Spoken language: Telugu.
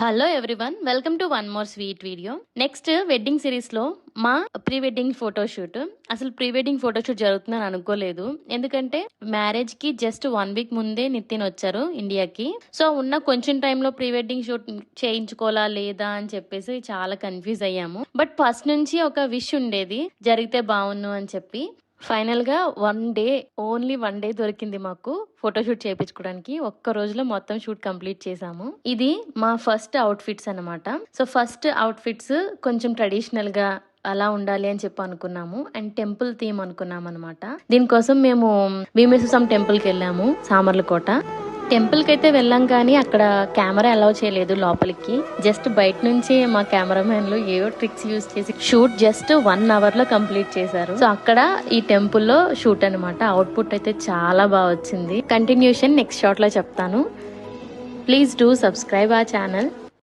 Hello everyone, welcome to one more sweet video. Next wedding సిరీస్లో మా ప్రీ వెడ్డింగ్ ఫోటోషూట్. అసలు ప్రీ వెడ్డింగ్ ఫోటోషూట్ జరుగుతుందని అనుకోలేదు, ఎందుకంటే మ్యారేజ్కి జస్ట్ 1 వీక్ ముందే నితిన్ వచ్చారు ఇండియాకి. సో ఉన్న కొంచెం టైంలో ప్రీ వెడ్డింగ్ షూట్ చేయించుకోవాలా లేదా అని చెప్పేసి చాలా కన్ఫ్యూజ్ అయ్యాము. బట్ ఫస్ట్ నుంచి ఒక విష్ ఉండేది, జరిగితే బాగున్ను అని చెప్పి. ఫైనల్ గా ఓన్లీ వన్ డే దొరికింది మాకు ఫోటోషూట్ చేయించుకోవడానికి. ఒక్క రోజులో మొత్తం షూట్ కంప్లీట్ చేసాము. ఇది మా ఫస్ట్ అవుట్ ఫిట్స్ అనమాట. సో ఫస్ట్ అవుట్ ఫిట్స్ కొంచెం ట్రెడిషనల్ గా అలా ఉండాలి అని చెప్పి అనుకున్నాము. అండ్ టెంపుల్ థీమ్ అనుకున్నాం అనమాట. దీనికోసం మేము భీమేశ్వరం టెంపుల్ కి వెళ్ళాము, సామర్లకోట. టెంపుల్ కి అయితే వెళ్ళాం, కానీ అక్కడ కెమెరా అలౌ చేయలేదు లోపలికి. జస్ట్ బయట నుంచి మా కెమెరామెన్లు ఏవో ట్రిక్స్ యూజ్ చేసి షూట్ జస్ట్ 1 అవర్ లో కంప్లీట్ చేశారు. సో అక్కడ ఈ టెంపుల్ లో షూట్ అనమాట. అవుట్పుట్ అయితే చాలా బాగా వచ్చింది. కంటిన్యూషన్ నెక్స్ట్ షాట్ లో చెప్తాను. Please do subscribe our channel.